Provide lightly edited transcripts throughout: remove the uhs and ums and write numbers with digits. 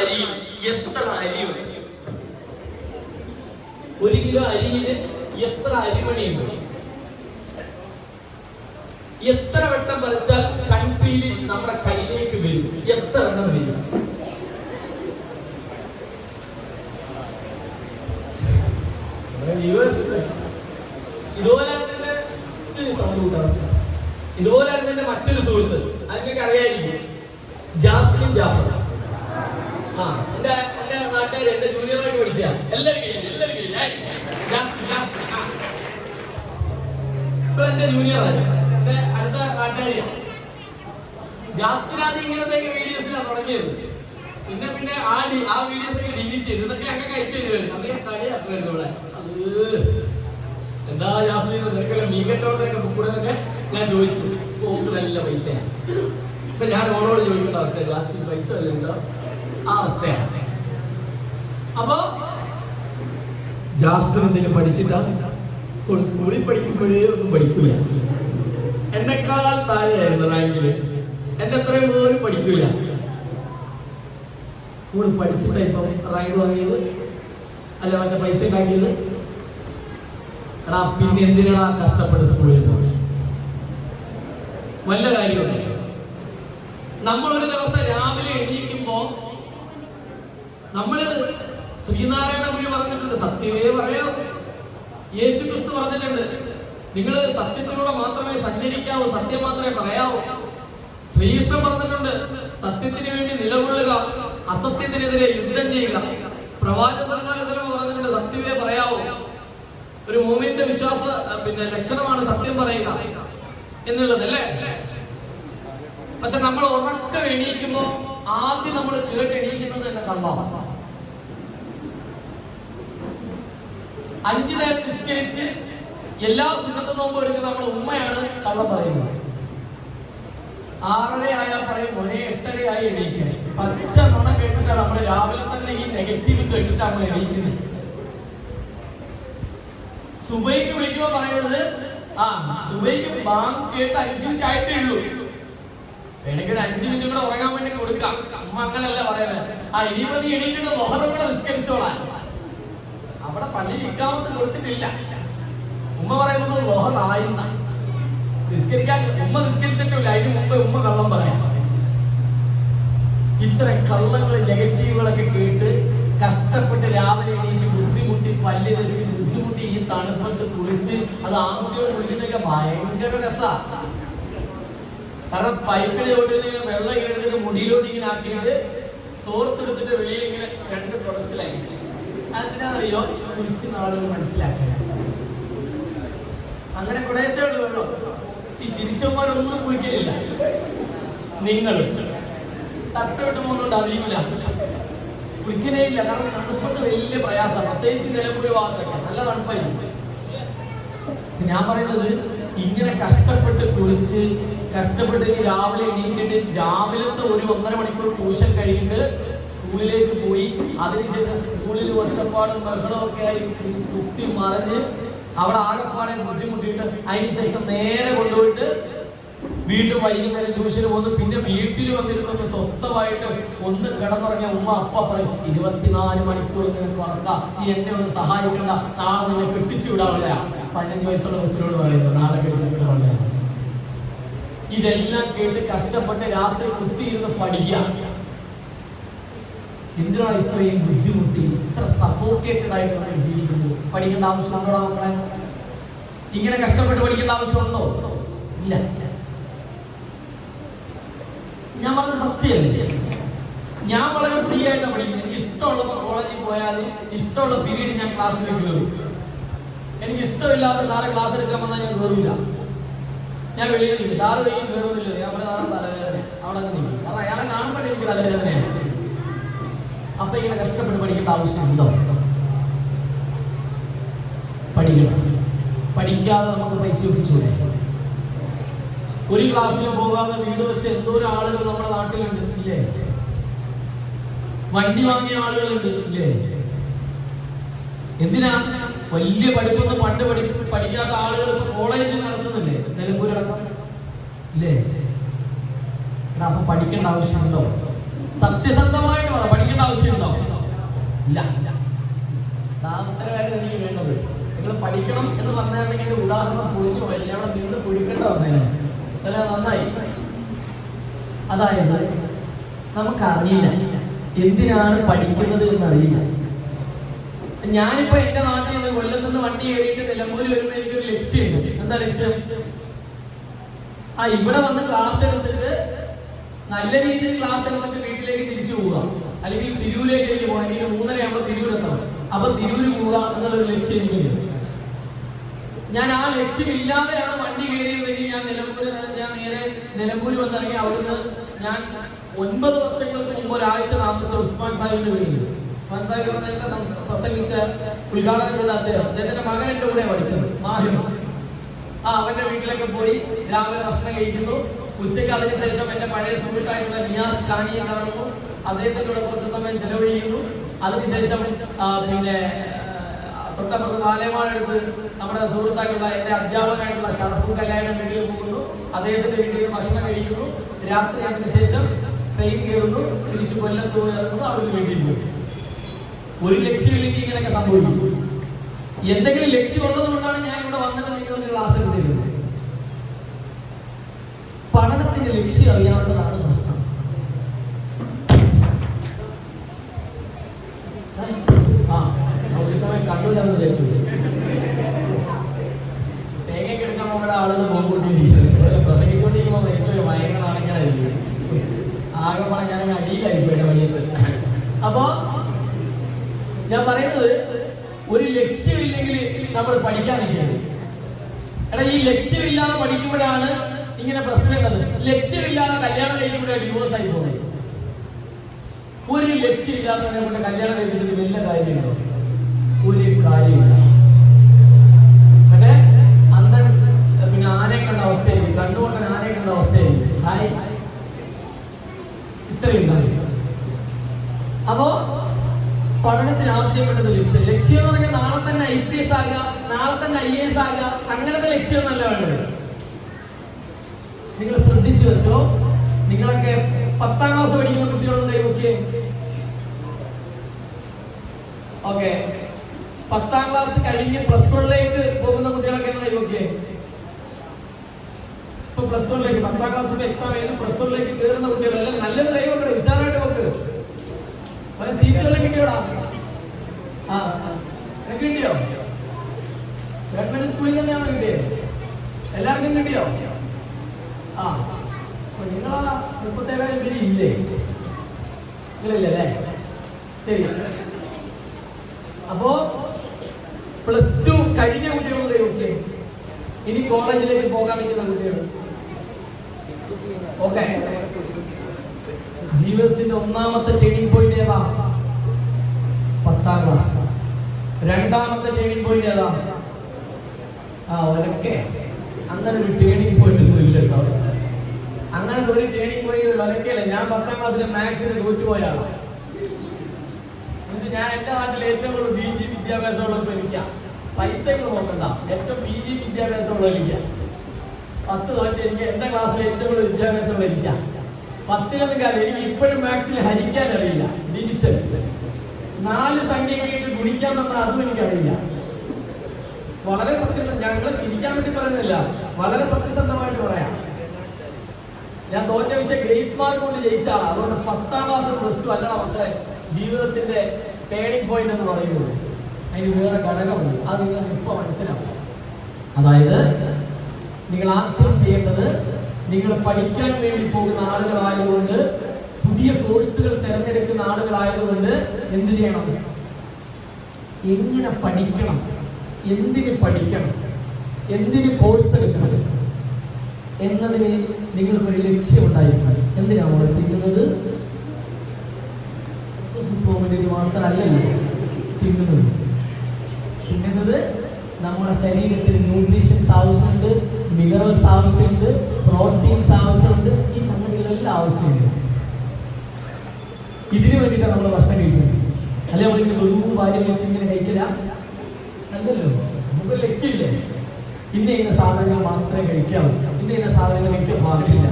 അരിയും എത്ര അരിയുണ്ട്? 1 കിലോ അരിയില് എത്ര അരിമണിയുണ്ട്? എത്ര വട്ടം പറിച്ചാൽ കൺപീലി നമ്മുടെ കയ്യിലേക്ക് വരും? എത്ര എണ്ണം വരും? ഇതുപോലെ ഇതുപോലെ തന്നെ മറ്റൊരു സുഹൃത്ത്, അതിനൊക്കെ അറിയായിരിക്കും, ജാസ്മിൻ ജാഫർ. എന്റെ നാട്ടുകാർ എന്റെ ജൂനിയറായിട്ട് പഠിച്ച എല്ലാവരും ഇപ്പൊ എന്റെ ജൂനിയറാണ്, എന്റെ അടുത്ത നാട്ടുകാരിയാ. ജാസ്മിനാണ് ഇങ്ങനത്തെ വീഡിയോസിലാണ് തുടങ്ങിയത്. പിന്നെ ആ വീഡിയോസ് ഒക്കെ ഡിലീറ്റ് ചെയ്തു. ഇതൊക്കെ ഞങ്ങൾക്ക് അയച്ചു തരുമായിരുന്നു. അങ്ങനെ കളിയാക്കുമായിരുന്നു ഇവിടെ. എന്താ ജാസ്മിൻ നിനക്കല്ല മീൻ കച്ചവടത്തിനൊക്കെ കൂടെ ഞാൻ ചോദിച്ചു. ഇപ്പൊ ഓക്ക് നല്ല പൈസയാണ്. ഇപ്പൊ ഞാൻ ഓളോട് ചോദിക്കേണ്ട അവസ്ഥ, ജാസ്മിൻ പൈസ അല്ല എന്താ ആ അവസ്ഥയാണ്. അപ്പൊ ജാസ്മിൻ എന്തെങ്കിലും പഠിച്ചിട്ടാ? സ്കൂളിൽ പഠിക്കുമ്പോഴേ ഒന്നും പഠിക്കൂല. എന്നെക്കാൾ താഴെയായിരുന്നു റാങ്കില്. എന്റെ അത്രയും പോലും പഠിക്കൂല. കൂടെ പഠിച്ചിട്ടാ ഇപ്പം റാങ്ക് വാങ്ങിയത്, അല്ല മറ്റേ പൈസ ഉണ്ടാക്കിയത്. എടാ പിന്നെ എന്തിനാ കഷ്ടപ്പെട്ട് സ്കൂളിൽ പോകുന്നത്? വല്ല കാര്യമുണ്ട്? നമ്മളൊരു ദിവസം രാവിലെ എണീക്കുമ്പോ നമ്മള് ശ്രീനാരായണ ഗുരു പറഞ്ഞിട്ടുണ്ട്, സത്യമേ പറയാവൂ. യേശു ക്രിസ്തു പറഞ്ഞിട്ടുണ്ട്, നിങ്ങൾ സത്യത്തിലൂടെ മാത്രമേ സഞ്ചരിക്കാവൂ, സത്യം മാത്രമേ പറയാവൂ. ശ്രീകൃഷ്ണൻ പറഞ്ഞിട്ടുണ്ട്, സത്യത്തിന് വേണ്ടി നിലകൊള്ളുക, അസത്യത്തിനെതിരെ യുദ്ധം ചെയ്യുക. പ്രവാചക സല്ലല്ലാഹു അലൈഹി വസല്ലം പറഞ്ഞിട്ടുണ്ട്, സത്യമേ പറയാവൂ. ഒരു മുഅ്മിന്റെ വിശ്വാസ ലക്ഷണമാണ് സത്യം പറയുക എന്നുള്ളത്, അല്ലേ? പക്ഷെ നമ്മൾ ഉറക്കം എണീക്കുമ്പോ ആദ്യം നമ്മൾ കേട്ടെണീക്കുന്നത് തന്നെ കള്ളമാണ്. 5 നേരം നിസ്കരിച്ച് എല്ലാ സുന്നത്ത് നോമ്പും എടുക്കുന്ന നമ്മുടെ ഉമ്മയാണ് കള്ളം പറയുന്നത്. 6:30 ആയാൽ പറയും മോനെ 8:30 ആയി എണീക്കാൻ. പച്ച നുണ കേട്ടിട്ടാണ് നമ്മൾ രാവിലെ തന്നെ ഈ നെഗറ്റീവ് കേട്ടിട്ട് നമ്മൾ എണീക്കുന്നത്. സുബൈക്ക് വിളിക്കുമ്പോ പറയുന്നത് സുബൈക്ക് ബാങ്ക് കേട്ട് 5 മിനിറ്റ് ആയിട്ടേ ഉള്ളൂ, എനിക്ക് 5 മിനിറ്റ് കൂടെ ഉറങ്ങാൻ വേണ്ടി കൊടുക്കാം. അമ്മ അങ്ങനല്ല പറയുന്നത്. ഇനിയിപ്പോ നീ എണീറ്റിട്ട് ലൊഹറും കൂടെ നിസ്കരിച്ചോളാൻ. അവിടെ പള്ളിയിൽ ഇക്കാമത്ത് കൊടുത്തിട്ടില്ല. ഉമ്മ പറയുന്നത് ലൊഹറായിന്ന നിസ്കരിക്കാൻ. ഉമ്മ നിസ്കരിച്ചിട്ടില്ല, അതിന് മുമ്പ് ഉമ്മ കള്ളം പറയാം. ഇത്തരം കള്ളങ്ങൾ നെഗറ്റീവുകളൊക്കെ കേട്ട് കഷ്ടപ്പെട്ട് രാവിലെ എണീറ്റ് ബുദ്ധിമുട്ടി പല്ല് വെച്ച് ബുദ്ധിമുട്ടി ഈ തണുപ്പത്ത് കുളിച്ച് അത് ആൺകുട്ടികൾ കുളിക്കുന്നതൊക്കെ ഭയങ്കര രസമാണ്. കാരണം പൈപ്പിലെ ചോട്ടിൽ ഇങ്ങനെ വെള്ളം ഇങ്ങനെ എടുത്തിട്ട് മുടിയിലോട്ട് ഇങ്ങനെ ആക്കിയിട്ട് തോർത്തെടുത്തിട്ട് വെളിയിൽ ഇങ്ങനെ 2 തുടച്ചിലാക്കി. അതിനറിയോ കുളിച്ച് നാളുകൾ മനസ്സിലാക്കാൻ. അങ്ങനെ കുടയത്തേ ഉള്ളു വെള്ളം. ഈ ചിരിച്ചവന്മാരൊന്നും കുളിക്കലില്ല. നിങ്ങൾ തട്ടോട്ട് പോകുന്നുണ്ട് അറിയില്ല, കുളിക്കലേ ഇല്ല. കാരണം തണുപ്പത്ത് വലിയ പ്രയാസം, പ്രത്യേകിച്ച് നിലമ്പൂർ ഭാഗത്തൊക്കെ നല്ല തണുപ്പായിരിക്കും. ഞാൻ പറയുന്നത് ഇങ്ങനെ കഷ്ടപ്പെട്ട് കുളിച്ച് കഷ്ടപ്പെട്ട് രാവിലെ എണീറ്റിട്ട് രാവിലത്തെ ഒരു 1.5 മണിക്കൂർ ട്യൂഷൻ കഴിഞ്ഞിട്ട് സ്കൂളിലേക്ക് പോയി അതിനുശേഷം സ്കൂളിൽ ഒച്ചപ്പാടും ബഹളവും ഒക്കെ ആയി കുത്തി മറിഞ്ഞ് അവിടെ ആകെപ്പാടെ ബുദ്ധിമുട്ടിയിട്ട് അതിനുശേഷം നേരെ കൊണ്ടുപോയിട്ട് വീണ്ടും വൈകുന്നേരം ട്യൂഷന് പോകുന്നു. പിന്നെ വീട്ടിൽ വന്നിരുന്നൊന്ന് സ്വസ്ഥമായിട്ട് ഒന്ന് കിടന്നുറങ്ങിയ ഉമ്മ അപ്പ പറയും 24 മണിക്കൂർ ഇങ്ങനെ കുറക്കാം, നീ എന്നെ ഒന്ന് സഹായിക്കണ്ട, നാളെ നിന്നെ കെട്ടിച്ചു വിടാവില്ല. 15 വയസ്സുള്ള കൊച്ചിനോട് പറയുന്നു നാളെ കെട്ടിച്ചു വിടാവില്ല. ഇതെല്ലാം കേട്ട് കഷ്ടപ്പെട്ട് രാത്രി കുത്തിയിരുന്ന് പഠിക്കുക. എന്തിനാണ് ഇത്രയും ബുദ്ധിമുട്ടി ഇത്ര സഫോക്കേറ്റഡ് ആയിട്ട് നമ്മൾ ജീവിക്കുന്നത്? പഠിക്കേണ്ട ആവശ്യമുണ്ടോ മക്കളെ? ഇങ്ങനെ കഷ്ടപ്പെട്ട് പഠിക്കേണ്ട ആവശ്യമുണ്ടോ? ഇല്ല. ഞാൻ പറഞ്ഞ സത്യമല്ലേ? ഞാൻ വളരെ ഫ്രീ ആയിട്ടാണ് പഠിക്കുന്നത്. എനിക്ക് ഇഷ്ടമുള്ളപ്പോൾ കോളേജിൽ പോയാൽ ഇഷ്ടമുള്ള പീരീഡ് ഞാൻ ക്ലാസ്സിലേക്ക് കയറും. എനിക്ക് ഇഷ്ടമില്ലാത്ത സാറ് ക്ലാസ് എടുക്കാൻ വന്നാൽ ഞാൻ കയറില്ല. ഞാൻ വെളിയിൽ നിൽക്കും. സാറ് വെളിയിൽ കയറുന്നില്ല. ഞാൻ പറഞ്ഞ സാറ് തലവേദന അവിടെ നിൽക്കും. കാരണം അയാളെ കാണുമ്പോൾ എനിക്ക് തലവേദനയാണ്. അപ്പൊ ഇങ്ങനെ കഷ്ടപ്പെട്ട് പഠിക്കേണ്ട ആവശ്യമുണ്ടോ? പഠിക്കണം. പഠിക്കാതെ നമുക്ക് പൈസ ഒപ്പിച്ചൂടെ? ഒരു ക്ലാസ്സിലും പോകാതെ വീട് വെച്ച് എന്തോരം ആളുകൾ നമ്മുടെ നാട്ടിലുണ്ട് ഇല്ലേ? വണ്ടി വാങ്ങിയ ആളുകളുണ്ട് ഇല്ലേ? എന്തിനാ? വലിയ പഠിപ്പൊന്നും പണ്ട് പഠിക്കാത്ത ആളുകൾ ഇപ്പൊ കോളേജ് നടത്തുന്നില്ലേ? നിലമ്പൂരടക്കം ഇല്ലേ? അപ്പൊ പഠിക്കേണ്ട ആവശ്യമുണ്ടോ? സത്യസന്ധമായിട്ട് പറ. പഠിക്കേണ്ട ആവശ്യമുണ്ടോ? ഇല്ല. ആ ഉത്തരവാദിത്തം എനിക്ക് വേണ്ടത്. നിങ്ങൾ പഠിക്കണം എന്ന് പറഞ്ഞാണെങ്കിൽ എൻ്റെ ഉദാഹരണം പൊളിഞ്ഞു പോയി. അവിടെ നിന്ന് പൊഴിക്കേണ്ട വന്നേനെ. അതെല്ലാം നന്നായി. അതായത് നമുക്കറിയില്ല എന്തിനാണ് പഠിക്കുന്നത് എന്നറിയില്ല. ഞാനിപ്പോ എന്റെ നാട്ടിൽ നിന്ന് കൊല്ലത്ത് നിന്ന് വണ്ടി കയറിയിട്ട് നിലമ്പൂര് വരുമ്പോൾ എനിക്കൊരു ലക്ഷ്യമുണ്ട്. എന്താ ലക്ഷ്യം? ഇവിടെ വന്ന് ക്ലാസ് എടുത്തിട്ട് നല്ല രീതിയിൽ ക്ലാസ് എടുത്തിട്ട് വീട്ടിലേക്ക് തിരിച്ചു പോവുക, അല്ലെങ്കിൽ തിരൂരേക്ക് എനിക്ക് പോകണം. എനിക്ക് 3:30 ആകുമ്പോൾ തിരൂർ എത്തണം. അപ്പൊ തിരൂര് പോവുക എന്നുള്ളൊരു ലക്ഷ്യം എനിക്കുണ്ട്. ഞാൻ ആ ലക്ഷ്യമില്ലാതെയാണ് വണ്ടി കയറിയതെങ്കിൽ ഞാൻ നേരെ നിലമ്പൂര് വന്നിറങ്ങി. അവിടുന്ന് ഞാൻ 9 വർഷങ്ങൾക്ക് മുമ്പ് ഒരാഴ്ച താമസിച്ച ഉസ്മാൻ സാഹിബിന്റെ വീടുണ്ട്. ഉസ്മാൻ സാഹിബ് പ്രസംഗിച്ച ഉദ്ഘാടനം ചെയ്ത അദ്ദേഹത്തിന്റെ മകൻ എന്റെ കൂടെ പഠിച്ചത് മാഹിം. അവന്റെ വീട്ടിലൊക്കെ പോയി രാവിലെ ഭക്ഷണം കഴിക്കുന്നു. ഉച്ചയ്ക്ക് അതിനുശേഷം എന്റെ പഴയ സുഹൃത്തായിട്ടുള്ള നിയാസ് ഖാനിയെ കാണുന്നു. അദ്ദേഹത്തിന്റെ കൂടെ കുറച്ച് സമയം ചെലവഴിക്കുന്നു. അതിനുശേഷം പിന്നെ തൊട്ടപ്പുറത്ത് പാലയമാണെടുത്ത് നമ്മുടെ സുഹൃത്തായിട്ടുള്ള എന്റെ അധ്യാപകനായിട്ടുള്ള ഷറഫു കല്യാണം വീട്ടിൽ പോകുന്നു. അദ്ദേഹത്തിന്റെ വീട്ടിൽ നിന്ന് ഭക്ഷണം കഴിക്കുന്നു. രാത്രി അതിനുശേഷം ട്രെയിൻ കയറുന്നു. തിരിച്ചു കൊല്ലത്ത് പോയി ഇറങ്ങുന്നു. അവിടെ വീട്ടിൽ പോകും. ഒരു ലക്ഷ്യമില്ലെങ്കിൽ ഇങ്ങനെയൊക്കെ സംഭവിക്കും. എന്തെങ്കിലും ലക്ഷ്യം ഉള്ളത് കൊണ്ടാണ് ഞാൻ ഇവിടെ വന്നിട്ട് നിങ്ങൾക്ക് ക്ലാസ് എടുത്തിരുന്നത്. പഠനത്തിന്റെ ലക്ഷ്യം അറിയാത്തതാണ് പ്രശ്നം. ഒരു സമയം കണ്ണൂരാന്ന് വിചാരിച്ചു. തേങ്ങയൊക്കെ എടുക്കാൻ നമ്മുടെ ആളുകൾ പോകുകൊണ്ടിരിക്കുന്നത് പ്രസംഗിച്ചുകൊണ്ടിരിക്കുമ്പോൾ മരിച്ചു ഭയങ്കര നാണക്കേടായിരിക്കും. ആകെപ്പാടെ ഞാൻ അടിയിലായിരിക്കും എന്റെ മയ്യത്ത്. അപ്പോ ഞാൻ പറയുന്നത്, ഒരു ലക്ഷ്യമില്ലെങ്കിൽ നമ്മൾ പഠിക്കാൻ നിൽക്കുന്നത്. എടാ, ഈ ലക്ഷ്യമില്ലാതെ പഠിക്കുമ്പോഴാണ് ഇങ്ങനെ പ്രശ്നമുള്ളത്. ലക്ഷ്യമില്ലാതെ കല്യാണം കഴിക്കുമ്പോഴാണ് ഡിവോഴ്സ് ആയി പോകുന്നത്. ഒരു ലക്ഷ്യമില്ലാത്തവനെ കൊണ്ട് കല്യാണം കഴിപ്പിച്ചിട്ട് വലിയ കാര്യമുണ്ടോ? ഒരു കാര്യമില്ല. പക്ഷേ അന്നൻ പിന്നെ ആനയെ കണ്ട അവസ്ഥയായിരിക്കും, കണ്ടുകൊണ്ടൻ ആനയെ കണ്ട അവസ്ഥയായിരിക്കും. ഹായ്, ഇത്രയും കാര്യം. അപ്പോ പഠനത്തിന് ആദ്യം വേണ്ടത് ലക്ഷ്യം. ലക്ഷ്യം എന്ന് പറഞ്ഞാൽ നാളെ തന്നെ IPS ആകുക, നാളെ തന്നെ IAS ആകുക, അങ്ങനത്തെ ലക്ഷ്യമൊന്നല്ല വേണ്ടത്. നിങ്ങൾ ശ്രദ്ധിച്ചു വെച്ചോ. നിങ്ങളൊക്കെ 10ാം ക്ലാസ് പഠിക്കുന്ന കുട്ടികളൊന്നും കൈവക്കിയേ. ഓക്കെ, 10ാം ക്ലാസ് കഴിഞ്ഞ് +1ലേക്ക് പോകുന്ന കുട്ടികളൊക്കെ കൈവക്കിയേ. ഇപ്പൊ +1ലേക്ക് 10ാം ക്ലാസ്സിന്റെ എക്സാം എഴുതി +1ലേക്ക് കയറുന്ന കുട്ടികളെല്ലാം നല്ലത് കൈവക്കട്ടെ. വിശാലമായിട്ട് വെക്ക്. പല സീറ്റുകളെല്ലാം കിട്ടിയോടാ? എനിക്ക് കിട്ടിയോ? ഗവൺമെന്റ് സ്കൂളിൽ തന്നെയാണോ കിട്ടിയത്? എല്ലാവർക്കും കിട്ടിയോ? നിങ്ങളാ 37,000 പേര് ഇല്ലേ? നിങ്ങളില്ലേ? ശരി. അപ്പോ +2 കഴിഞ്ഞ കുട്ടികളൊക്കെ ഓക്കെ. ഇനി കോളേജിലേക്ക് പോകാൻ നിൽക്കുന്ന കുട്ടികൾ ഓക്കെ. ജീവിതത്തിന്റെ ഒന്നാമത്തെ ടേണിംഗ് പോയിന്റ് ഏതാ? 10ാം ക്ലാസ്. രണ്ടാമത്തെ ടേണിംഗ് പോയിന്റ് ഏതാ? ഒരൊക്കെ. അങ്ങനെ ഒരു ടേണിംഗ് പോയിന്റ് ഒന്നും ഇല്ല കേട്ടോ. അങ്ങനത്തെ ഒരു ടേണിംഗ് പോയിന്റ് ഒരൊക്കെയല്ല. ഞാൻ 10ാം ക്ലാസ്സിലെ മാത്സിന് തോറ്റുപോയാണ്. ഞാൻ എന്റെ നാട്ടിൽ ഏറ്റവും കൂടുതൽ PG വിദ്യാഭ്യാസമുള്ളപ്പോൾ എനിക്കാം. പൈസ നോക്കണ്ട, ഏറ്റവും PG വിദ്യാഭ്യാസമുള്ള എനിക്കാം. 10 തോറ്റ് എനിക്ക് എന്റെ ക്ലാസ്സിൽ ഏറ്റവും കൂടുതൽ വിദ്യാഭ്യാസമുള്ള എനിക്കാം. 10ലൊന്നും കാര്യം. എനിക്ക് ഇപ്പോഴും മാത്സിൽ ഹരിക്കാൻ അറിയില്ല. ഡിവിഷൻ 4 സംഖ്യ കേട്ട് ഗുണിക്കാൻ തന്നാൽ അതും എനിക്കറിയില്ല. വളരെ സത്യസന്ധ, ഞങ്ങളെ ചിരിക്കാൻ വേണ്ടി പറയുന്നില്ല, വളരെ സത്യസന്ധമായിട്ട് പറയാം. ഞാൻ തോറ്റ വിഷയം ഗ്രേസ് മാർക്ക് കൊണ്ട് ജയിച്ചാണ്. അതുകൊണ്ട് 10ാം ക്ലാസ് +2 അല്ലട മക്കളെ ജീവിതത്തിന്റെ ടേണിംഗ് പോയിന്റ് എന്ന് പറയുന്നത്. അതിന് വേറെ ഘടകമുണ്ട്. അത് നിങ്ങൾക്ക് ഇപ്പൊ മനസ്സിലാവും. അതായത് നിങ്ങൾ ആദ്യം ചെയ്യേണ്ടത്, നിങ്ങൾ പഠിക്കാൻ വേണ്ടി പോകുന്ന ആളുകളായതുകൊണ്ട്, പുതിയ കോഴ്സുകൾ തിരഞ്ഞെടുക്കുന്ന ആളുകളായതുകൊണ്ട് എന്ത് ചെയ്യണം? എങ്ങനെ പഠിക്കണം, എന്തിന് പഠിക്കണം, എന്തിന് കോഴ്സ് എടുക്കണം എന്നതിന് നിങ്ങൾക്കൊരു ലക്ഷ്യം ഉണ്ടായിരിക്കണം. എന്തിനാണ് നമ്മൾ തിന്നുന്നത്? മാത്രമല്ലല്ലോ തിന്നുന്നത്. നമ്മുടെ ശരീരത്തിന് ന്യൂട്രീഷൻസ് ആവശ്യമുണ്ട്, മിനറൽസ് ആവശ്യമുണ്ട്, പ്രോട്ടീൻസ് ആവശ്യമുണ്ട്, ഈ സംഗതികളെല്ലാം ആവശ്യമുണ്ട്. ഇതിനു വേണ്ടിയിട്ടാണ് നമ്മൾ ഭക്ഷണം കഴിക്കുന്നത്. അല്ലെ നമ്മളിങ്ങനെ വെറും വാരി വെച്ച് ഇങ്ങനെ കഴിക്കില്ല, അല്ലല്ലോ. നമുക്കൊരു ലക്ഷ്യമില്ലേ? ഇന്ന സാധനങ്ങൾ മാത്രമേ കഴിക്കാവൂ, ഇന്ന സാധനങ്ങൾ കഴിക്കാൻ പാടില്ല.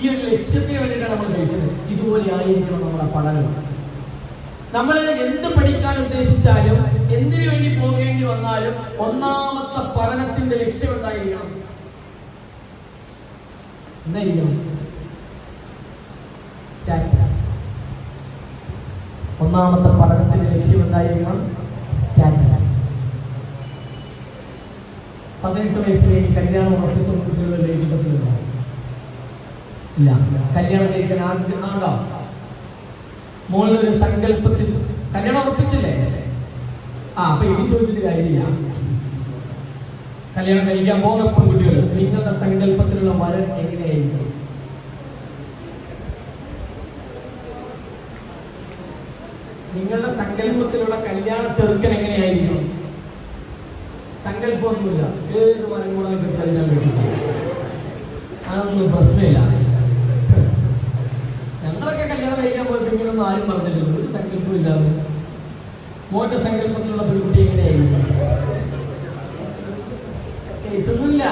ഈ ഒരു ലക്ഷ്യത്തിന് വേണ്ടിയിട്ടാണ് നമ്മൾ കഴിക്കുന്നത്. ഇതുപോലെ ആയിരിക്കണം നമ്മുടെ പഠനം. നമ്മൾ എന്ത് പഠിക്കാൻ ഉദ്ദേശിച്ചാലും എന്തിനു വേണ്ടി പോകേണ്ടി വന്നാലും ഒന്നാമത്തെ പഠനത്തിന്റെ ലക്ഷ്യം എന്തായിരിക്കണം? എന്തായിരിക്കണം? സ്റ്റാറ്റസ്. ഒന്നാമത്തെ പഠനത്തിന്റെ ലക്ഷ്യം എന്തായിരിക്കണം? സ്റ്റാറ്റസ്. 18 വയസ്സിലേക്ക് കല്യാണം ഉറപ്പിച്ച കുട്ടികളുടെ കൂട്ടത്തിലുണ്ടോ? ഇല്ല. കല്യാണം കഴിക്കാൻ ആഗ്രഹമുണ്ടോ? മോളിലൊരു സങ്കല്പത്തിൽ കല്യാണം ഉറപ്പിച്ചില്ലേ? അപ്പൊ ഇനി ചോദിച്ചിട്ട് കാര്യമില്ല. കല്യാണം കഴിക്കാൻ പോകുന്ന പെൺകുട്ടികൾ, നിങ്ങളുടെ സങ്കല്പത്തിലുള്ള വരൻ എങ്ങനെയായിരിക്കും? നിങ്ങളുടെ സങ്കല്പത്തിലുള്ള കല്യാണ ചെറുക്കൻ എങ്ങനെയായിരിക്കും? സങ്കല്പമൊന്നുമില്ല, ഏത് മരം കൂടെ കിട്ടിയാലും ഞാൻ കഴിക്കും, അതൊന്നും പ്രശ്നമില്ല. ഞങ്ങളൊക്കെ കല്യാണം കഴിക്കാൻ പോയിട്ട് ഇങ്ങനൊന്നും ആരും പറഞ്ഞിട്ടില്ല, ഒരു സങ്കല്പം ഇല്ലാതെ. മോന്റെ സങ്കല്പത്തിലുള്ള പെൺകുട്ടി എങ്ങനെയായിരിക്കും? ഒന്നുമില്ല.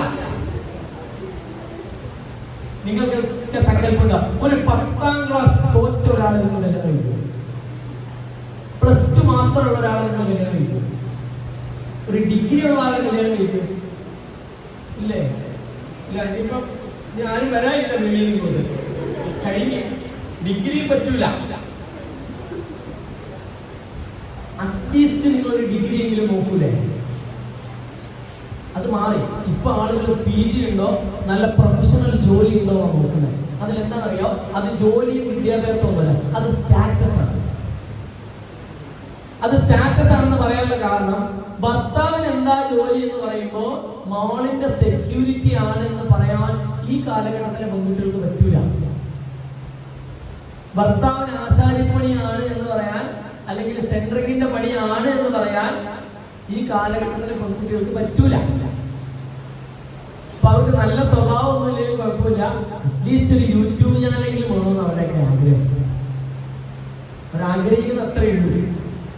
നിങ്ങൾക്കൊക്കെ സങ്കല്പം ഉണ്ടാവും. ഒരു 10ാം ക്ലാസ് തോറ്റ ഒരാളെ നിങ്ങൾ കല്യാണം കഴിക്കും, +2 മാത്രമുള്ള ഒരാളെ നിങ്ങൾ കല്യാണം കഴിക്കും, ഒരു ഡിഗ്രി ഉള്ള ആളെ കല്യാണം കഴിക്കും, ഇല്ലേ? ഇല്ല. ഇനിയിപ്പം ആരും വരാനില്ല വെളിയിൽ കൊണ്ട് കഴിഞ്ഞ് ഡിഗ്രി പറ്റൂല. അറ്റ്ലീസ്റ്റ് നിങ്ങളൊരു ഡിഗ്രി എങ്കിലും നോക്കൂലേ? അത് മാറി. ഇപ്പൊ ആളുകൾ PG ഉണ്ടോ, നല്ല പ്രൊഫഷണൽ ജോലി ഉണ്ടോ എന്നാണ് നോക്കുന്നത്. അതിലെന്താണെന്നറിയോ? അത് ജോലിയും വിദ്യാഭ്യാസവും അല്ല, അത് സ്റ്റാറ്റസ് ആണ്. അത് സ്റ്റാറ്റസ് ആണെന്ന് പറയാനുള്ള കാരണം, ഭർത്താവിന് എന്താ ജോലി എന്ന് പറയുമ്പോൾ മോളിന്റെ സെക്യൂരിറ്റി ആണ് എന്ന് പറയാൻ ഈ കാലഘട്ടത്തിലെ പെൺകുട്ടികൾക്ക് പറ്റൂല. ഭർത്താവിന് ആശാരിപ്പണിയാണ് എന്ന് പറയാൻ, അല്ലെങ്കിൽ സെൻട്രിങ്ങിന്റെ പണിയാണ് എന്ന് പറയാൻ ഈ കാലഘട്ടത്തിലെ പെൺകുട്ടികൾക്ക് പറ്റൂല. അപ്പൊ അവർക്ക് നല്ല സ്വഭാവമൊന്നും ഇല്ലെങ്കിലും കുഴപ്പമില്ല, അറ്റ്ലീസ്റ്റ് ഒരു യൂട്യൂബ് ചാനലെങ്കിലും വേണമെന്ന് അവരുടെയൊക്കെ ആഗ്രഹം. അവരാഗ്രഹിക്കുന്ന അത്രയേ ഉള്ളൂ.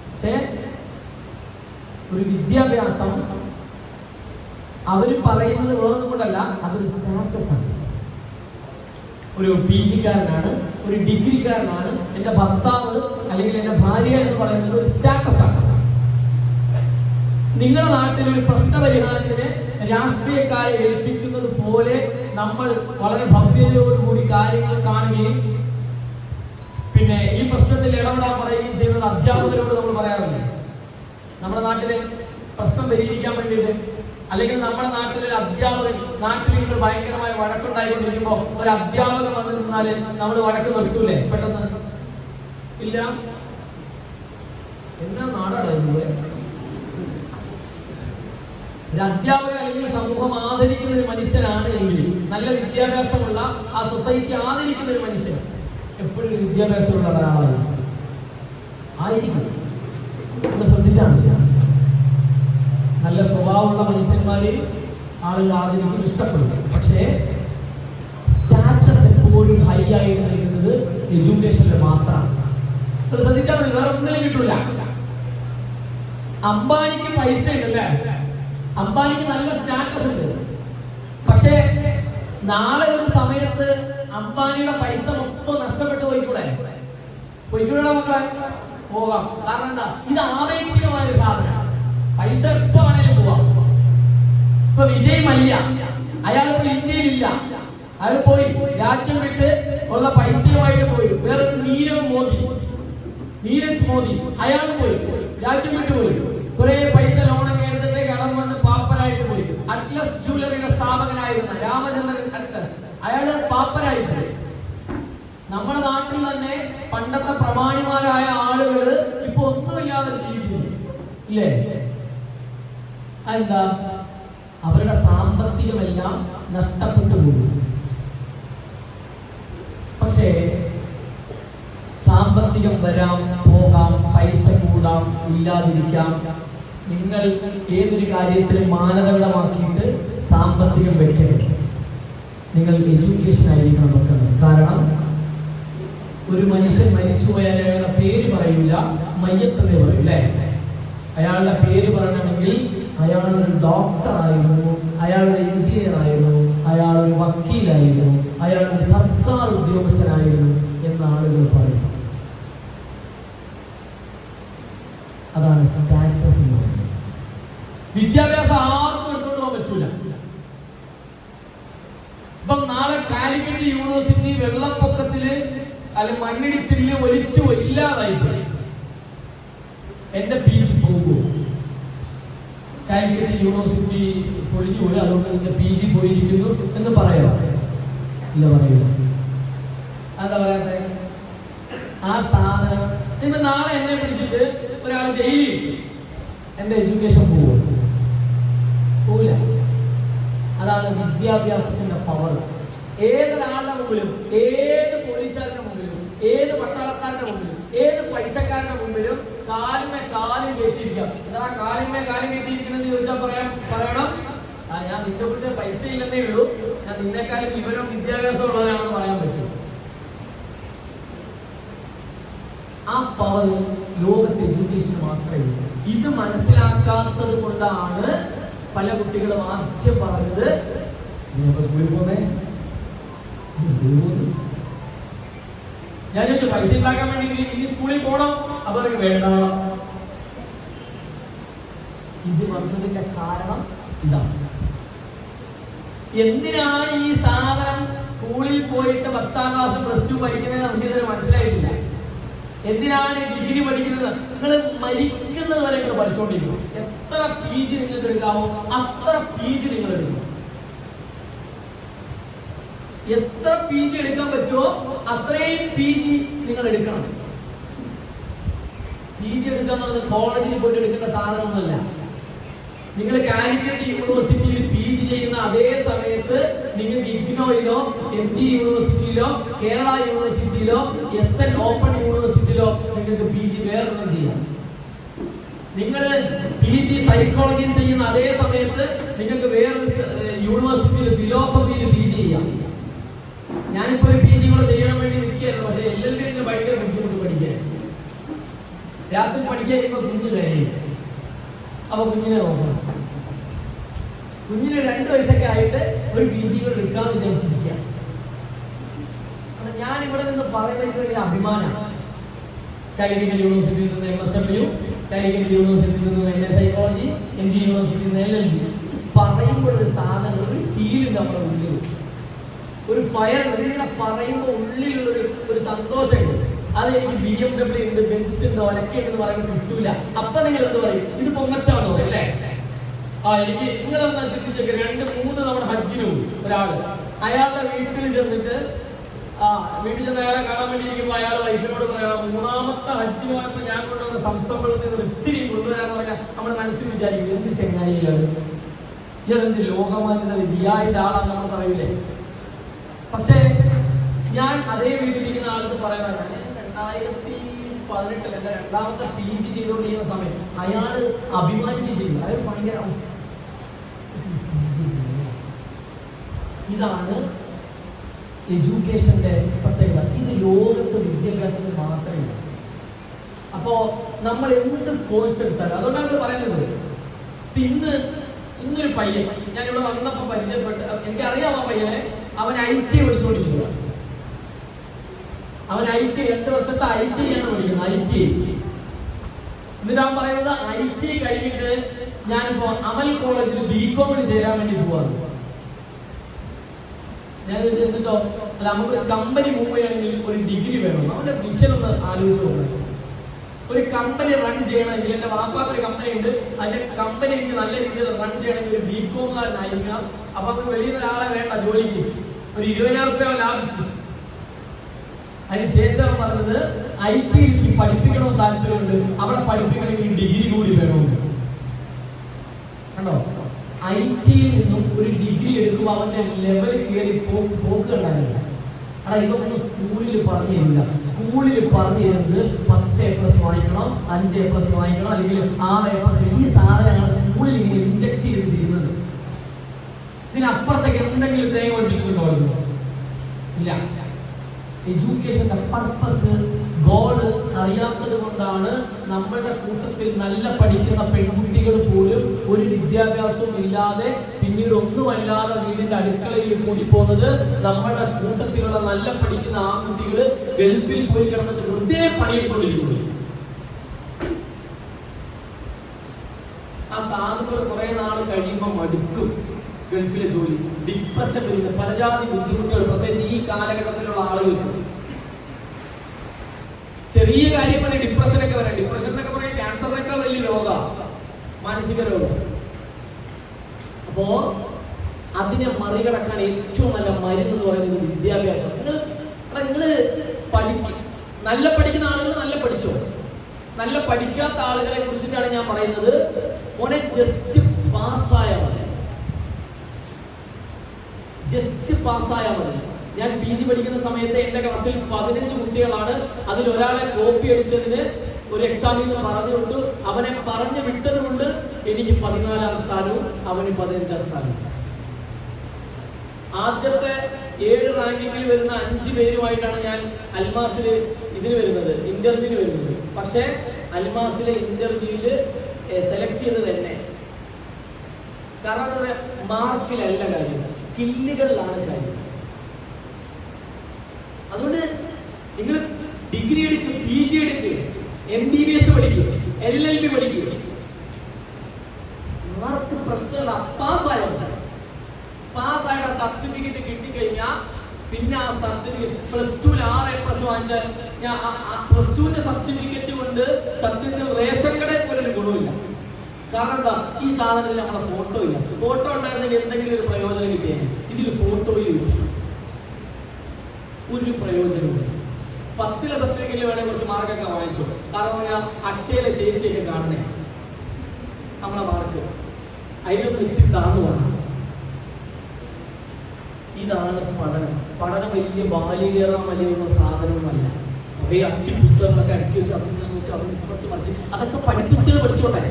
പക്ഷേ ഒരു വിദ്യാഭ്യാസം അവര് പറയുന്നത് വേറൊന്നും കൊണ്ടല്ല, അതൊരു സ്റ്റാറ്റസ് ആണ്. ഒരു PGക്കാരനാണ്, ഒരു ഡിഗ്രിക്കാരനാണ് എൻ്റെ ഭർത്താവ് അല്ലെങ്കിൽ എൻ്റെ ഭാര്യ എന്ന് പറയുന്നത് ഒരു സ്റ്റാറ്റസ് ആണ്. നിങ്ങളുടെ നാട്ടിൽ ഒരു പ്രശ്ന പരിഹാരത്തിന് രാഷ്ട്രീയക്കാരെ ഏൽപ്പിക്കുന്നത് പോലെ നമ്മൾ വളരെ ഭവ്യതയോടുകൂടി കാര്യങ്ങൾ കാണുകയും പിന്നെ ഈ പ്രശ്നത്തിൽ ഇടപെടാൻ പറയുകയും ചെയ്യുന്നത് അധ്യാപകരോട് നമ്മൾ പറയാറില്ല. നമ്മുടെ നാട്ടിലെ പ്രശ്നം പരിഹരിക്കാൻ വേണ്ടിയിട്ട്, അല്ലെങ്കിൽ നമ്മുടെ നാട്ടിലൊരു അധ്യാപകൻ, നാട്ടിൽ നിങ്ങൾ ഭയങ്കരമായ വഴക്കുണ്ടായിക്കൊണ്ടിരിക്കുമ്പോൾ ഒരു അധ്യാപകൻ വന്ന് നിന്നാല് നമ്മൾ വഴക്ക് നിർത്തൂലേ പെട്ടെന്ന്? ഇല്ല. എന്നാ നാടാണ് ഒരു അധ്യാപകൻ അല്ലെങ്കിൽ സമൂഹം ആദരിക്കുന്ന ഒരു മനുഷ്യനാണ് എങ്കിൽ, നല്ല വിദ്യാഭ്യാസമുള്ള ആ സൊസൈറ്റി ആദരിക്കുന്ന ഒരു മനുഷ്യൻ എപ്പോഴും ഒരു വിദ്യാഭ്യാസമുള്ള ഒരാളായിരിക്കും. ഒന്ന് ശ്രദ്ധിച്ചാൽ മതി. നല്ല സ്വഭാവമുള്ള മനുഷ്യന്മാരെ ആളുകൾ ആദരിക്കും, ഇഷ്ടപ്പെടും. പക്ഷേ സ്റ്റാറ്റസ് എപ്പോഴും ഹൈ ആയിട്ട് നിൽക്കുന്നത് എഡ്യൂക്കേഷനിൽ മാത്രമാണ്. അത് ശ്രദ്ധിച്ചാൽ മതി, വേറെ ഒന്നിനും കിട്ടൂല. അംബാനിക്ക് പൈസ ഉണ്ടല്ലേ, അംബാനിക്ക് നല്ല സ്റ്റാറ്റസ് ഉണ്ട്. പക്ഷേ നാളെ ഒരു സമയത്ത് അംബാനിയുടെ പൈസ മൊത്തം നഷ്ടപ്പെട്ടു പോയിക്കൂടെ മക്കളെ? പോകാം. കാരണം എന്താ? ഇത് ആപേക്ഷികമായ ഒരു സാധനം. പൈസ എപ്പോ വേണേലും പോവാം. ഇപ്പൊ വിജയ് മല്യ, അയാളിപ്പോ ഇന്ത്യയിലില്ല, അയാൾ പോയി രാജ്യം വിട്ട് ഉള്ള പൈസയുമായിട്ട് പോയി. വേറൊരു നീരജ് മോദി അയാൾ പോയി രാജ്യം വിട്ടു പോയി. കുറെ പൈസ ലോണൊക്കെ എടുത്തിട്ട് കടം വന്ന് പാപ്പരായിട്ട് പോയി. അറ്റ്ലസ് ജ്വല്ലറിയുടെ സ്ഥാപകനായിരുന്ന രാമചന്ദ്രൻ അറ്റ്ലസ്, അയാള് പാപ്പരായി പോയി. നമ്മുടെ നാട്ടിൽ തന്നെ പണ്ടത്തെ പ്രമാണിമാരായ ആളുകൾ ഇപ്പൊ ഒന്നുമില്ലാതെ ജീവിക്കുന്നു, ഇല്ലേ? എന്താ? അവരുടെ സാമ്പത്തികമെല്ലാം നഷ്ടപ്പെട്ടു പോകും. പക്ഷേ സാമ്പത്തികം വരാം, പോകാം, പൈസ കൂടാം, ഇല്ലാതിരിക്കാം. നിങ്ങൾ ഏതൊരു കാര്യത്തിലും മാനദണ്ഡമാക്കിയിട്ട് സാമ്പത്തികം വെക്കരുത്. നിങ്ങൾ എഡ്യൂക്കേഷൻ ആയിരിക്കണം നോക്കുന്നത്. കാരണം ഒരു മനുഷ്യൻ മരിച്ചു പോയാൽ അയാളുടെ പേര് പറയില്ല, മയ്യത്തെന്നേ പറയും, അല്ലേ? അയാളുടെ പേര് പറയണമെങ്കിൽ അയാളൊരു ഡോക്ടർ ആയിരുന്നു, അയാളൊരു എഞ്ചിനീയർ ആയിരുന്നു, അയാൾ ഒരു വക്കീലായിരുന്നു, അയാൾ ഒരു സർക്കാർ ഉദ്യോഗസ്ഥനായിരുന്നു എന്ന് ആളുകൾ പറയും. അതാണ് സ്റ്റാറ്റസ് എന്ന് പറയുന്നത്. വിദ്യാഭ്യാസം ആർക്കും എടുത്തുകൊണ്ട് പോകാൻ പറ്റൂല. ഇപ്പം നാളെ കാലിക്കറ്റ് യൂണിവേഴ്സിറ്റി വെള്ളപ്പൊക്കത്തില് അല്ലെ മണ്ണിടിച്ചില് ഒലിച്ചു ഇല്ലാതായി എന്റെ PG പോകുമോ? കാലിക്കറ്റ് യൂണിവേഴ്സിറ്റി പൊളിഞ്ഞു പോയി, അതുകൊണ്ട് നിന്റെ PG പോയിരിക്കുന്നു എന്ന് പറയാം? ഇല്ല, പറയൂല. എന്താ പറയാത്തെ? ആ സാധനം ഇന്ന് നാളെ എന്നെ പിടിച്ചിട്ട് ഒരാൾ ജയിലിൽ എന്റെ എഡ്യൂക്കേഷൻ പോവുക? പോവില്ല. അതാണ് വിദ്യാഭ്യാസത്തിന്റെ പവർ. ഏതൊരാളുടെ മുമ്പിലും, ഏത് പോലീസുകാരുടെ മുമ്പിലും, ഏത് പട്ടാളക്കാരുടെ മുമ്പിലും, ഏത് പൈസക്കാരുടെ മുമ്പിലും കാലിന്മേ കാലും കയറ്റിയിരിക്കാം. എന്താ കാലിന്മേ കാലും കയറ്റിയിരിക്കുന്നത് ചോദിച്ചാൽ പറയണം, ഞാൻ നിന്റെ കൂട്ട് പൈസ ഇല്ലെന്നേ ഉള്ളൂ, ഞാൻ നിന്നെക്കാളും വിവരവും വിദ്യാഭ്യാസം ഉള്ളവരാണെന്ന് പറയാൻ പറ്റും. ആ പവർ ലോകത്തെ എഡ്യൂക്കേഷൻ മാത്രമേ ഉള്ളൂ. ഇത് മനസ്സിലാക്കാത്തത് കൊണ്ടാണ് പല കുട്ടികളും ആദ്യം പറഞ്ഞത് സ്കൂളിൽ പോകുന്നേ. ഞാൻ ചോദിച്ചു, പൈസ ഉണ്ടാക്കാൻ വേണ്ടി ഇനി സ്കൂളിൽ പോകണം? അപ്പൊ അവർക്ക് വേണ്ട. ഇത് വന്നതിന്റെ കാരണം ഇതാണ്. എന്തിനാണ് ഈ സാധനം സ്കൂളിൽ പോയിട്ട് 10ാം ക്ലാസ് +2 പഠിക്കുന്നത് നമുക്ക് ഇതുവരെ മനസ്സിലായിട്ടില്ല. എന്തിനാണ് ഡിഗ്രി പഠിക്കുന്നത്? നിങ്ങൾ മരിക്കുന്നത് വരെ നിങ്ങൾ പഠിച്ചുകൊണ്ടിരിക്കണം. എത്ര PG നിങ്ങൾക്ക് എടുക്കാമോ അത്ര PG നിങ്ങൾ എടുക്കണം. എത്ര PG എടുക്കാൻ പറ്റുമോ അത്രയും PG നിങ്ങൾ എടുക്കണം. PG എടുക്കാന്നുള്ളത് കോളേജിൽ പോയിട്ട് എടുക്കേണ്ട സാധനമൊന്നുമല്ല. നിങ്ങൾ കാലിക്കറ്റ് യൂണിവേഴ്സിറ്റിയിൽ PG ചെയ്യുന്ന അതേ സമയത്ത് നിങ്ങൾക്ക് ഇഗ്നോയിലോ MG യൂണിവേഴ്സിറ്റിയിലോ കേരള യൂണിവേഴ്സിറ്റിയിലോ SN ഓപ്പൺ യൂണിവേഴ്സിറ്റിയിലോ നിങ്ങൾക്ക് PG വേറൊന്നും ചെയ്യാം. നിങ്ങൾ PG സൈക്കോളജിയിൽ ചെയ്യുന്ന അതേ സമയത്ത് നിങ്ങൾക്ക് വേറൊരു യൂണിവേഴ്സിറ്റിയിൽ ഫിലോസഫിയിൽ PG ചെയ്യാം. ഞാനിപ്പോ ഒരു PG കൂടെ ചെയ്യാൻ വേണ്ടി നിൽക്കുകയായിരുന്നു. പക്ഷെ LLB എന്നെ ഭയങ്കര ബുദ്ധിമുട്ട് പഠിക്കാൻ. രാത്രി പഠിക്കാൻ ഇപ്പൊ കുഞ്ഞു കാര്യം. അപ്പൊ കുഞ്ഞിനെ നോക്കണം. കുഞ്ഞിന് 2 വയസ്സൊക്കെ ആയിട്ട് ഒരു PG കൂടെ എടുക്കാന്ന് വിചാരിച്ചിരിക്കുക. ഞാൻ ഇവിടെ നിന്ന് പറയുന്നത് അഭിമാനമാണ്. കാലിക്കറ്റ് യൂണിവേഴ്സിറ്റിയിൽ നിന്ന് MSW, കാലിക്കറ്റ് യൂണിവേഴ്സിറ്റിയിൽ നിന്ന് MA സൈക്കോളജി, MG യൂണിവേഴ്സിറ്റിയിൽ നിന്ന് LLB. പറയുമ്പോൾ ഒരു സാധനം, ഒരു ഫീലുണ്ട് നമ്മുടെ ഉള്ളിൽ, ഒരു ഫയർ. ഇതിങ്ങനെ പറയുമ്പോൾ ഉള്ളിലുള്ളൊരു സന്തോഷമുണ്ട്. അത് എനിക്ക് BMW ഉണ്ട്, ബെൻസ് ഉണ്ട്, ഒലക്കുണ്ടെന്ന് പറയുമ്പോൾ കിട്ടൂല. അപ്പൊ നിങ്ങൾ എന്ത് പറയും? ഇത് പൊങ്ങച്ചാണോ അല്ലേ? എനിക്ക് നിങ്ങളെന്നാ ചിന്തിച്ചൊക്കെ 2-3 തവണ ഹജ്ജിന് പോയി ഒരാള്. അയാളുടെ വീട്ടിൽ ചെന്നിട്ട് വീട്ടിൽ ചെന്ന് അയാളെ കാണാൻ വേണ്ടി ഇരിക്കുമ്പോൾ അയാൾ വൈഫിനോട് പറയാം, 3ാമത്തെ ഹജ്ജിന് പോയപ്പോൾ ഞാൻ കൊണ്ടുവന്ന സംസ്ഥാനത്തിൽ നിന്ന് ഇത്തിരി കൊണ്ടുവരാന്ന് പറഞ്ഞാൽ നമ്മുടെ മനസ്സിൽ വിചാരിക്കും, എന്ത് ചെങ്ങായിയാണ് ഇയാളെന്ത് ലോകമാന്യത വിദ്യായുടെ ആളാന്ന് നമ്മൾ പറയൂലേ? പക്ഷേ ഞാൻ അതേ വീട്ടിലിരിക്കുന്ന ആൾക്ക് പറയാൻ 2018 എൻ്റെ 2ാമത്തെ PG ചെയ്തുകൊണ്ടിരിക്കുന്ന സമയം അയാൾ അഭിമാനിക്കുകയും ചെയ്തു. അയാൾ ഭയങ്കര ഇതാണ് എഡ്യൂക്കേഷന്റെ പ്രത്യേകത. ഇത് ലോകത്ത് വിദ്യാഭ്യാസത്തിൽ മാത്രമേ. അപ്പോ നമ്മൾ എന്ത് കോഴ്സ് എടുത്താലും, അതുകൊണ്ടാണ് പറയുന്നത്. ഇന്നൊരു പയ്യൻ ഞാനിവിടെ വന്നപ്പോൾ പരിചയപ്പെട്ട്, എനിക്കറിയാം ആ പയ്യനെ. അവൻ IT പഠിച്ചുകൊണ്ടിരിക്കുക. അവൻ IT 2 വർഷത്തെ IT ആണ് പഠിക്കുന്നത്. IT എന്നിട്ട് അവൻ പറയുന്നത്, IT കഴിഞ്ഞിട്ട് ഞാനിപ്പോ അമൽ കോളേജിൽ BCom ചേരാൻ വേണ്ടി പോവാണ്. ഞാൻ ചോദിച്ചത് എന്നിട്ടോ? അല്ല, നമുക്കൊരു കമ്പനി മൂവ് ചെയ്യണമെങ്കിൽ ഒരു ഡിഗ്രി വേണം. അവന്റെ വിഷൻ ഒന്ന് ആലോചിച്ചു നോക്കണം. ഒരു കമ്പനി റൺ ചെയ്യണമെങ്കിൽ, എൻ്റെ വാപ്പാക്കൊരു കമ്പനി ഉണ്ട്, അതിന്റെ കമ്പനി എനിക്ക് നല്ല രീതിയിൽ റൺ ചെയ്യണമെങ്കിൽ ഒരു BComകാരനായിരിക്കണം. അപ്പൊ നമുക്ക് വലിയ ഒരാളെ വേണ്ട ജോലിക്ക്. ഒരു 20,000 രൂപ ലാഭിച്ചു. അതിനുശേഷം പറഞ്ഞത്, IT എനിക്ക് പഠിപ്പിക്കണമെന്ന് താല്പര്യമുണ്ട്, അവിടെ പഠിപ്പിക്കണമെങ്കിൽ ഡിഗ്രി കൂടി വേണമെന്ന്. കണ്ടോ? IT-യിൽ നിന്നും ഒരു ഡിഗ്രി എടുക്കുമ്പോൾ അവന്റെ ലെവൽ കയറി പോക്കുണ്ടാവില്ല. അവിടെ ഇതൊന്നും സ്കൂളിൽ പറഞ്ഞു തരില്ല. സ്കൂളിൽ പറഞ്ഞു തരുന്നത് 10 A+ വാങ്ങിക്കണം, 5 A+ വാങ്ങിക്കണം, അല്ലെങ്കിൽ 6 A+. ഈ സാധനങ്ങൾ സ്കൂളിൽ ഇങ്ങനെ ഇൻജക്ട് ചെയ്ത് തരുന്നത്. ഇതിനപ്പുറത്തേക്ക് എന്തെങ്കിലും തേങ്ങ പഠിപ്പിച്ചിട്ടുണ്ടോ? ഇല്ല. എഡ്യൂക്കേഷന്റെ പർപ്പസ്, ഗോള് അറിയാത്തത് കൊണ്ടാണ് നമ്മളുടെ കൂട്ടത്തിൽ നല്ല പഠിക്കുന്ന പെൺകുട്ടികൾ പോലും ഒരു വിദ്യാഭ്യാസവും ഇല്ലാതെ പിന്നീട് ഒന്നുമല്ലാതെ വീടിന്റെ അടുക്കളയിൽ കൂടി പോകുന്നത്. നമ്മളുടെ കൂട്ടത്തിലുള്ള നല്ല പഠിക്കുന്ന ആൺകുട്ടികൾ ഗൾഫിൽ പോയി കിടന്നിട്ട് വെറുതെ പണിയെടുത്തുകൊണ്ടിരിക്കുന്നു. ആ സാധുക്കൾ കുറെ നാൾ കഴിയുമ്പോൾ മടുക്കും. ഗൾഫിലെ ജോലി, ഡിപ്രഷൻ വരുന്ന പലജാതി ബുദ്ധിമുട്ടുകൾ, പ്രത്യേകിച്ച് ഈ കാലഘട്ടത്തിലുള്ള ആളുകൾക്ക് ചെറിയ കാര്യം പോലെ ഡിപ്രഷനൊക്കെ വരാം. ഡിപ്രഷൻ എന്നൊക്കെ പറയാം ക്യാൻസറിനൊക്കെ വലിയ രോഗമാണ്, മാനസിക രോഗം. അപ്പോ അതിനെ മറികടക്കാൻ ഏറ്റവും നല്ല മരുന്ന് എന്ന് പറയുന്നത് വിദ്യാഭ്യാസം. നിങ്ങള് പഠിക്കും. നല്ല പഠിക്കുന്ന ആളുകൾ നല്ല പഠിച്ചോ. നല്ല പഠിക്കാത്ത ആളുകളെ കുറിച്ചിട്ടാണ് ഞാൻ പറയുന്നത്. മോനെ ജസ്റ്റ് പാസ്സായാൽ മതി, ജസ്റ്റ് പാസ്സായാൽ മതി. ഞാൻ PG പഠിക്കുന്ന സമയത്ത് എൻ്റെ ക്ലാസ്സിൽ 15 കുട്ടികളാണ്. അതിൽ ഒരാളെ കോപ്പി അടിച്ചതിന് ഒരു എക്സാമിൽ നിന്ന് പറഞ്ഞു വിട്ടു. അവനെ പറഞ്ഞു വിട്ടത് കൊണ്ട് എനിക്ക് 14ാം സ്ഥാനവും അവന് 15ാം സ്ഥാനവും. ആദ്യത്തെ 7 റാങ്കിങ്ങിൽ വരുന്ന 5 പേരുമായിട്ടാണ് ഞാൻ അൽമാസിൽ ഇതിന് വരുന്നത്, ഇന്റർവ്യൂവിന് വരുന്നത്. പക്ഷേ അൽമാസിലെ ഇന്റർവ്യൂവിൽ സെലക്ട് ചെയ്തത് എന്നെ. കാരണം മാർക്കിലല്ല കാര്യം, സ്കില്ലുകളിലാണ് കാര്യം. അതുകൊണ്ട് നിങ്ങൾ ഡിഗ്രി എടുക്കുക, PG എടുക്കുക, MBBS പഠിക്കുക, LLB പഠിക്കുക, മാർക്ക് പ്രശ്നമല്ല. പാസ്സായിട്ട് സർട്ടിഫിക്കറ്റ് കിട്ടിക്കഴിഞ്ഞാൽ പിന്നെ ആ സർട്ടിഫിക്കറ്റ് +2 6A+ വാങ്ങിച്ച ഞാൻ +2ന്റെ സർട്ടിഫിക്കറ്റ് കൊണ്ട് സത്യത്തിൽ റേഷൻ കടയിൽ പോലൊരു ഗുണമില്ല. കാരണം എന്താ, ഈ സാധനത്തിൽ നമ്മളെ ഫോട്ടോ ഇല്ല. ഫോട്ടോ ഉണ്ടായിരുന്നെങ്കിൽ എന്തെങ്കിലും ഒരു പ്രയോജനം കിട്ടിയാൽ. ഇതിൽ ഫോട്ടോയും ഒരു പ്രയോജനമില്ല. 10ലെ സർട്ടിഫിക്കറ്റിൽ വേണമെങ്കിൽ കുറച്ച് മാർക്കൊക്കെ വാങ്ങിച്ചു. കാരണം ഞാൻ അക്ഷയയിലെ ചേച്ചിയൊക്കെ കാണുന്നേ നമ്മളെ മാർക്ക് അതിലൊന്ന് വെച്ച് താന്നു വേണം. ഇതാണ് പഠനം. പഠനം വലിയ ബാലികേറാൻ വലിയ സാധനമൊന്നുമല്ല. കുറെ അട്ടിപ്പുസ്തകങ്ങളൊക്കെ അടുക്കി വെച്ച് അതിന് നോക്കി അതിന് മറിച്ച് അതൊക്കെ പഠിപ്പിച്ചത് പഠിച്ചോട്ടെ.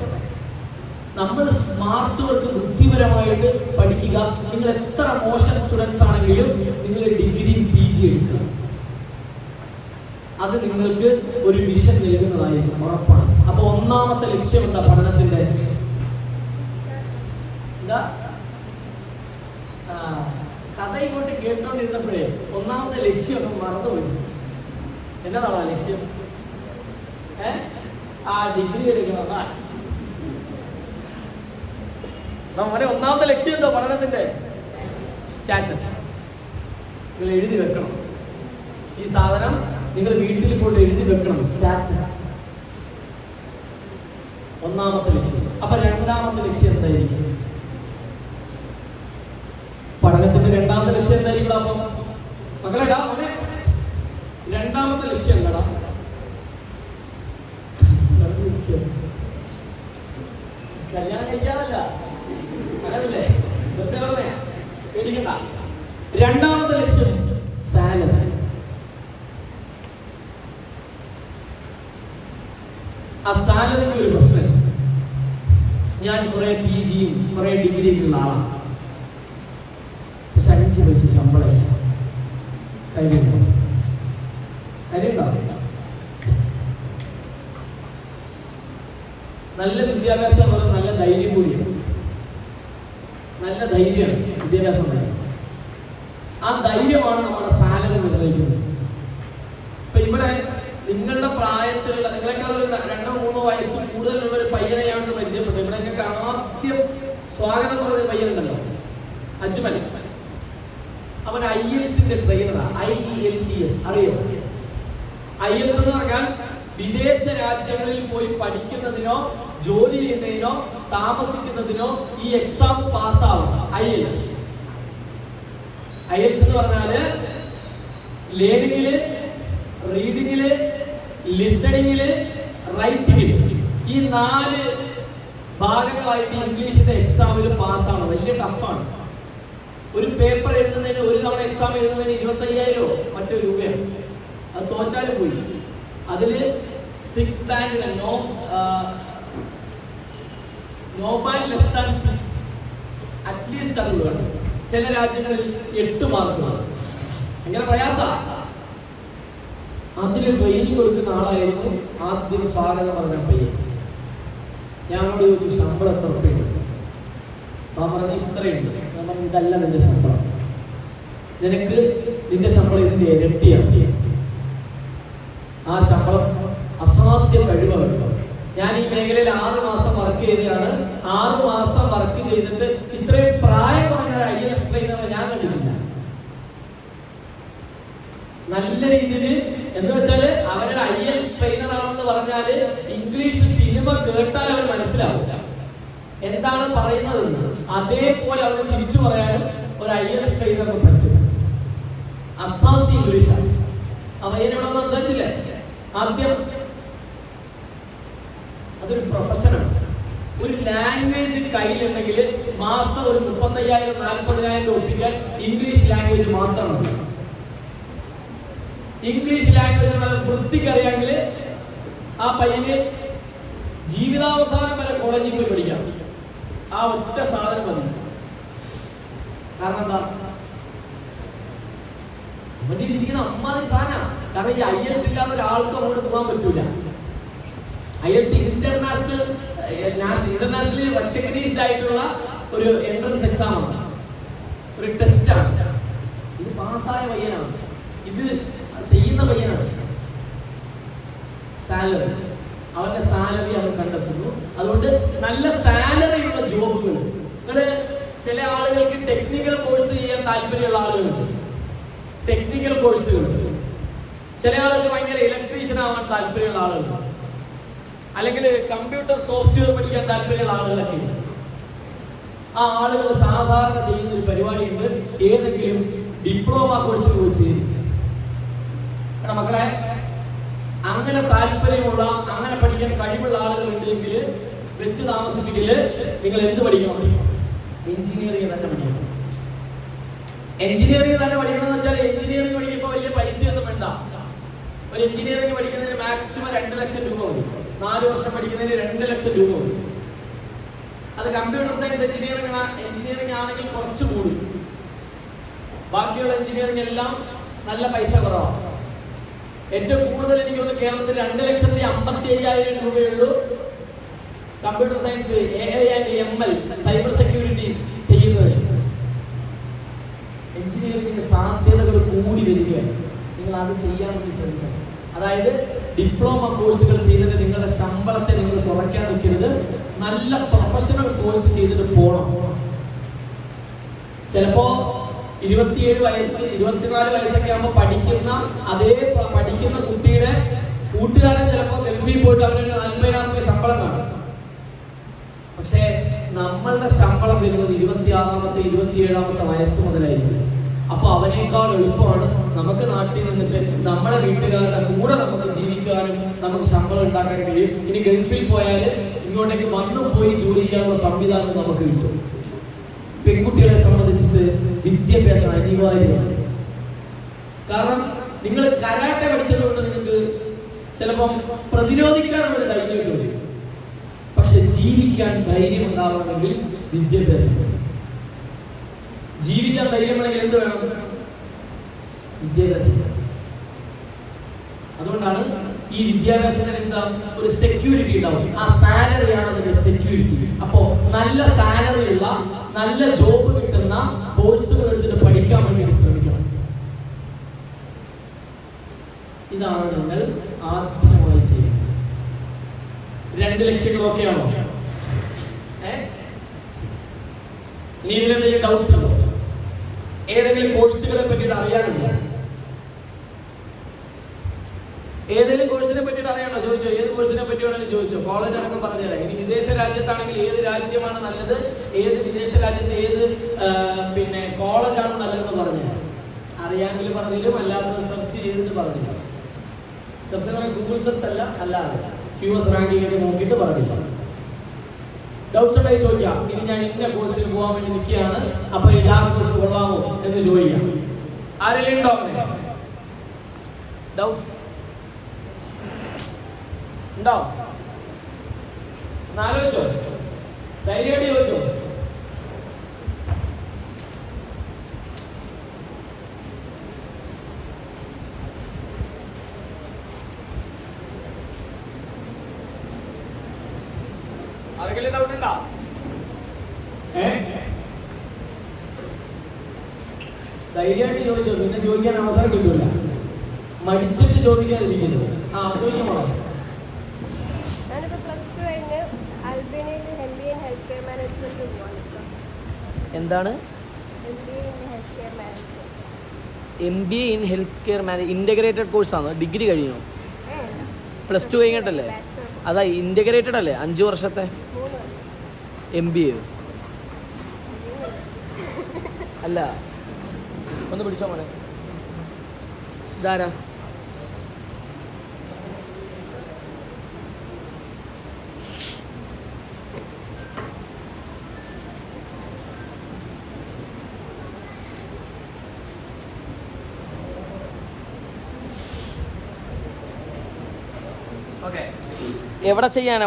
നമ്മൾ സ്മാർട്ട് വർക്ക് ബുദ്ധിപരമായിട്ട് പഠിക്കുക. നിങ്ങൾ എത്ര മോശം സ്റ്റുഡൻസ് ആണെങ്കിലും നിങ്ങൾ ഡിഗ്രി PG എടുക്കുക. അത് നിങ്ങൾക്ക് ഒരു വിഷൻ നൽകുന്നതായിരിക്കും, ഉറപ്പാണ്. അപ്പൊ ഒന്നാമത്തെ ലക്ഷ്യം എന്താ പഠനത്തിന്റെ? എന്താ കഥ ഇങ്ങോട്ട് കേട്ടോണ്ടിരുന്നപ്പോഴേ ഒന്നാമത്തെ ലക്ഷ്യം ഒന്ന് മറന്നുപോയി. എന്നതാണോ ലക്ഷ്യം? ഡിഗ്രി എടുക്കണം. നമ്മുടെ ഒന്നാമത്തെ ലക്ഷ്യം എന്തോ പഠനത്തിന്റെ? സ്റ്റാറ്റസ്. നിങ്ങൾ എഴുതി വെക്കണം. ഈ സാധനം നിങ്ങൾ വീട്ടിൽ പോയിട്ട് എഴുതി വെക്കണം. സ്റ്റാറ്റസ് ഒന്നാമത്തെ ലക്ഷ്യം. അപ്പൊ രണ്ടാമത്തെ ലക്ഷ്യം എന്തായിരിക്കും? പഠനത്തിന്റെ രണ്ടാമത്തെ ലക്ഷ്യം എന്തായിരിക്കും? അപ്പം മകളെടാ മോനെ, രണ്ടാമത്തെ ലക്ഷ്യം എന്താടാ? കല്യാണം കഴിക്കാനല്ല, അങ്ങനല്ലേ? വെറുതെ പറഞ്ഞ പേടിക്കണ്ട. രണ്ടാമത്തെ ലക്ഷ്യം സാലറി. ആ സാലറിക്ക് ഒരു പ്രശ്നം. ഞാൻ കുറെ PGയും കുറെ ഡിഗ്രിയും ഉള്ള ആളാണ്. പക്ഷെ 5 പൈസ ശമ്പളം കാര്യമുണ്ടോ? നല്ല വിദ്യാഭ്യാസം എന്ന് പറയുന്നത് നല്ല ധൈര്യം കൂടിയാണ്. നല്ല ധൈര്യമാണ് വിദ്യാഭ്യാസം. ആ ധൈര്യമാണ് നമ്മുടെ സാലറി നിർണ്ണയിക്കുന്നത്. ഇപ്പൊ ഇവിടെ നിങ്ങളുടെ പ്രായത്തിലുള്ള നിങ്ങളെക്കാൾ ഒരു 2-3 വയസ്സ് കൂടുതലുള്ള ഒരു പയ്യനെ ഞാൻ പരിചയപ്പെട്ടു. ഇവിടെ നിങ്ങൾക്ക് ആദ്യം സ്വാഗതം പറഞ്ഞ പയ്യനുണ്ടല്ലോ, അജ്മൽ. അവൻ IELTS ട്രെയിനറാണ്. IELTS അറിയോ? IELTS എന്ന് പറഞ്ഞാൽ വിദേശ രാജ്യങ്ങളിൽ പോയി പഠിക്കുന്നതിനോ ജോലി ചെയ്യുന്നതിനോ താമസിക്കുന്നതിനോ ഈ എക്സാം പാസ്സാവും. IELTS എന്ന് പറഞ്ഞാല് ലേണിംഗില്, റീഡിങ്ങില്, ലിസണിങ്ങില്, റൈറ്റിങ്ങില് ഈ 4 ഭാഗങ്ങളായിട്ട് ഇംഗ്ലീഷിന്റെ എക്സാമിൽ പാസ്സാവണം. വലിയ ടഫാണ്. ഒരു പേപ്പർ എഴുതുന്നതിന്, ഒരു തവണ എക്സാം എഴുതുന്നതിന് 25,000 മറ്റോ രൂപയാണ്. അത് തോറ്റാലും പോയി. അതില് 6 ബാൻഡിന് no band less than 6 at least അത് വേണം. ചില രാജ്യങ്ങളിൽ 8 മാർക്ക് വേണം. ഭയങ്കര പ്രയാസമാണ്. അതിൽ ട്രെയിനിങ് കൊടുക്കുന്ന ആളായിരുന്നു ആദ്യം സ്വാഗതം പറഞ്ഞ പയ്യൻ. ഞങ്ങളോട് ചോദിച്ചു ശമ്പളം എത്ര ഉറുപ്പിയുണ്ട്? ഞാൻ പറഞ്ഞു ഇത്രയുണ്ട്. ഞാൻ പറഞ്ഞു ഇതല്ല നിന്റെ ശമ്പളം, നിനക്ക് നിന്റെ ശമ്പളം ഇതിന്റെ ഇരട്ടിയാണ്. ആ ശമ്പളം അസാധ്യ കഴിവാണ്. ഞാൻ ഈ മേഖലയിൽ 6 മാസം വർക്ക് ചെയ്തതാണ്. 6 മാസം വർക്ക് ചെയ്തിട്ട് ഇത്രയും പ്രായം കുറഞ്ഞ IAS ട്രെയിനറെ ഞാൻ കണ്ടിട്ടില്ല. നല്ല രീതിയിൽ എന്ന് വെച്ചാല് അവരുടെ IAS ട്രെയിനർ ആണെന്ന് പറഞ്ഞാല് ഇംഗ്ലീഷ് സിനിമ കേട്ടാൽ അവർ മനസ്സിലാവില്ല എന്താണ് പറയുന്നതെന്ന്. അതേപോലെ അവർ തിരിച്ചു പറയാനും ഒരു IAS ട്രെയിനറിന് പറ്റും. അസാധ്യ ഇംഗ്ലീഷാണ്. അവനോട് സംസാരിച്ചില്ലേ ആദ്യം? അതൊരു പ്രൊഫഷനാണ്. ഒരു ലാംഗ്വേജ് കയ്യിലുണ്ടെങ്കിൽ മാസം ഒരു 35,000-40,000 ഒപ്പിക്കാൻ ഇംഗ്ലീഷ് ലാംഗ്വേജ് മാത്രമാണ്. ഇംഗ്ലീഷ് ലാംഗ്വേജ് വൃത്തിക്കറിയാമെങ്കിൽ ആ പയ്യന് ജീവിതാവസാനം വരെ കോളേജിൽ പോയി പഠിക്കാം. ആ ഒറ്റ സാധനം മതി. കാരണം എന്താ? അവന്റെ ഇരിക്കുന്ന അമ്മാതിരി സാധനമാണ്. കാരണം ഈ IELTS ഇല്ലാത്ത ഒരാൾക്കും അങ്ങോട്ട് പോകാൻ പറ്റൂല. IELTS ഇന്റർനാഷണലി റെക്കഗ്നൈസ്ഡ് ആയിട്ടുള്ള ഒരു എൻട്രൻസ് എക്സാം ആണ്, ഒരു ടെസ്റ്റാണ്. ഇത് പാസ്സായ പയ്യനാണ്, ഇത് ചെയ്യുന്ന പയ്യനാണ്. സാലറി, അവന്റെ സാലറി അവൻ കണ്ടെത്തുന്നു. അതുകൊണ്ട് നല്ല സാലറി ഉള്ള ജോബുകൾ. നിങ്ങള് ചില ആളുകൾക്ക് ടെക്നിക്കൽ കോഴ്സ് ചെയ്യാൻ താല്പര്യമുള്ള ആളുകളുണ്ട്, ടെക്നിക്കൽ കോഴ്സുകൾ. ചില ആളുകൾക്ക് ഭയങ്കര ഇലക്ട്രീഷ്യൻ ആവാൻ താല്പര്യമുള്ള ആളുകളുണ്ട്, അല്ലെങ്കിൽ കമ്പ്യൂട്ടർ സോഫ്റ്റ്വെയർ പഠിക്കാൻ താല്പര്യമുള്ള ആളുകളൊക്കെ ഉണ്ട്. ആ ആളുകൾ സാധാരണ ചെയ്യുന്ന ഒരു പരിപാടിയുണ്ട്, ഏതെങ്കിലും ഡിപ്ലോമ കോഴ്സിന് പോയി ചെയ്യും. മക്കളെ, അങ്ങനെ താല്പര്യമുള്ള, അങ്ങനെ പഠിക്കാൻ കഴിവുള്ള ആളുകൾ ഉണ്ടെങ്കിൽ വെച്ച് താമസിപ്പിക്കല് നിങ്ങൾ എന്ത് പഠിക്കണം? എഞ്ചിനീയറിംഗ് തന്നെ പഠിക്കണം. എഞ്ചിനീയറിംഗ് തന്നെ പഠിക്കണം എന്ന് വെച്ചാൽ എഞ്ചിനീയറിംഗ് പഠിക്കുമ്പോൾ വലിയ പൈസയൊന്നും വേണ്ട. ഒരു എഞ്ചിനീയറിംഗ് പഠിക്കുന്നതിന് മാക്സിമം 2 ലക്ഷം രൂപ മതി. 4 വർഷം പഠിക്കുന്നതിന് 2 ലക്ഷം രൂപ മതി. അത് കമ്പ്യൂട്ടർ സയൻസ് എഞ്ചിനീയറിംഗ് ആണെങ്കിൽ കുറച്ച് കൂടും. ബാക്കിയുള്ള എഞ്ചിനീയറിംഗ് എല്ലാം നല്ല പൈസ കുറവാണ്. ഏറ്റവും കൂടുതൽ എനിക്ക് തോന്നുന്നു കേരളത്തിൽ 2,55,000 രൂപയുള്ളൂ computer science, AI and ML, cyber security ചെയ്യുന്നത്. എഞ്ചിനീയറിംഗിന്റെ സാധ്യതകൾ കൂടി വരികയാണ്. നിങ്ങൾ അത് ചെയ്യാൻ വേണ്ടി ശ്രമിക്കണം. അതായത് ഡിപ്ലോമ കോഴ്സുകൾ ചെയ്തിട്ട് നിങ്ങളുടെ ശമ്പളത്തെ നിങ്ങൾ കുറയ്ക്കാൻ നിൽക്കരുത്. നല്ല പ്രൊഫഷണൽ കോഴ്സ് ചെയ്തിട്ട് പോകണം. ചിലപ്പോ 27 വയസ്സ് 24 വയസ്സൊക്കെ ആകുമ്പോൾ പഠിക്കുന്ന കുട്ടിയുടെ കൂട്ടുകാരൻ ചിലപ്പോൾ ഗൾഫിൽ പോയിട്ട് അവനൊരു 40,000 രൂപ ശമ്പളം കാണും. പക്ഷേ നമ്മളുടെ ശമ്പളം വരുന്നത് 26-ാമത്തെ 27-ാമത്തെ വയസ്സ് മുതലായിരിക്കും. അപ്പൊ അവനേക്കാൾ എളുപ്പമാണ് നമുക്ക് നാട്ടിൽ നിന്നിട്ട് നമ്മുടെ വീട്ടുകാരുടെ കൂടെ നമുക്ക് ജീവിക്കാനും നമുക്ക് ശമ്പളം ഉണ്ടാക്കാൻ കഴിയും. ഇനി ഗൾഫിൽ പോയാൽ ഇങ്ങോട്ടേക്ക് വന്നു പോയി ജോലി ചെയ്യാനുള്ള സംവിധാനം നമുക്ക് കിട്ടും. പെൺകുട്ടികളെ സംബന്ധിച്ചിട്ട് വിദ്യാഭ്യാസം അനിവാര്യമാണ്. കാരണം നിങ്ങൾ കരാട്ടെ പഠിച്ചതുകൊണ്ട് നിങ്ങൾക്ക് ചിലപ്പം പ്രതിരോധിക്കാനുള്ള ധൈര്യം വരും. പക്ഷെ ജീവിക്കാൻ ധൈര്യം ഉണ്ടാവണമെങ്കിൽ വിദ്യാഭ്യാസം വേണം. ജീവിക്കാൻ ധൈര്യമാണെങ്കിൽ എന്ത് വേണം? വിദ്യാഭ്യാസം. അതുകൊണ്ടാണ് ഈ വിദ്യാഭ്യാസത്തിന് എന്താ ഒരു സെക്യൂരിറ്റി ഉണ്ടാവും. ആ സാലറിയാണ് അതിന്റെ സെക്യൂരിറ്റി. അപ്പോ നല്ല സാലറി ഉള്ള, നല്ല ജോബ് കിട്ടുന്ന കോഴ്സുകൾ എടുത്തിട്ട് പഠിക്കാൻ വേണ്ടി ശ്രമിക്കണം. ഇതാണ് നിങ്ങൾ ആദ്യമായി ചെയ്യുന്നത്. 2 ലക്ഷ്യങ്ങളൊക്കെയാണോ? ഇനി ഇതിലെന്തെങ്കിലും ഡൗട്ട്സ് ഉണ്ടോ? ഏതെങ്കിലും കോഴ്സുകളെ പറ്റിയിട്ട് അറിയാനുണ്ടോ? ഏതെങ്കിലും കോഴ്സിനെ പറ്റിയിട്ട് അറിയാണോ? ചോദിച്ചോ. ഏത് കോഴ്സിനെ പറ്റി വേണമെങ്കിലും ചോദിച്ചോ. കോളേജ് അടക്കം പറഞ്ഞുതരാം. ഇനി വിദേശ രാജ്യത്താണെങ്കിൽ ഏത് രാജ്യമാണ് നല്ലത്, ഏത് വിദേശ രാജ്യത്തെ ഏത് കോളേജാണ് നല്ലതെന്ന് പറഞ്ഞുതരാം. അറിയാമെങ്കിൽ പറഞ്ഞില്ലും അല്ലാതെ സെർച്ച് ചെയ്തിട്ട് പറഞ്ഞില്ല. സെർച്ച് എന്ന് പറഞ്ഞാൽ ഗൂഗിൾ സെർച്ച് അല്ല, അല്ലാതെ QS റാങ്കിങ് നോക്കിയിട്ട് പറഞ്ഞില്ല. ഡൗട്ട്സ് ഉണ്ടായി ചോദിക്കാം. ഇനി ഞാൻ ഇന്ന കോഴ്സിന് പോകാൻ വേണ്ടി നിൽക്കുകയാണ്, അപ്പൊ ആ കോഴ്സ് കൊള്ളാമോ എന്ന് ചോദിക്കാം. ആരെങ്കിലും ഉണ്ടോ അങ്ങനെ ഡൗട്ട്സ്? ഉണ്ടോ? ആലോചിച്ചോ, ധൈര്യമായിട്ട് ചോദിച്ചോ. ആർക്കെങ്കിലും ഡൗട്ട് ഉണ്ടോ? ധൈര്യമായിട്ട് ചോദിച്ചോ, പിന്നെ ചോദിക്കാൻ അവസരം കിട്ടൂല. മടിച്ചിട്ട് ചോദിക്കാതിരിക്കുന്നത്. ചോദിക്കാൻ പോണോ? എന്താണ് MBA in health care manage integrated കോഴ്സാണ്. ഡിഗ്രി കഴിഞ്ഞോ? +2 കഴിഞ്ഞിട്ടല്ലേ? അതാ ഇൻ്റഗ്രേറ്റഡ് അല്ലേ? 5 വർഷത്തെ MBA അല്ല. ഒന്ന് പിടിച്ചോ മോനെ. ഇതാരാ? എവിടെ ചെയ്യാനാ?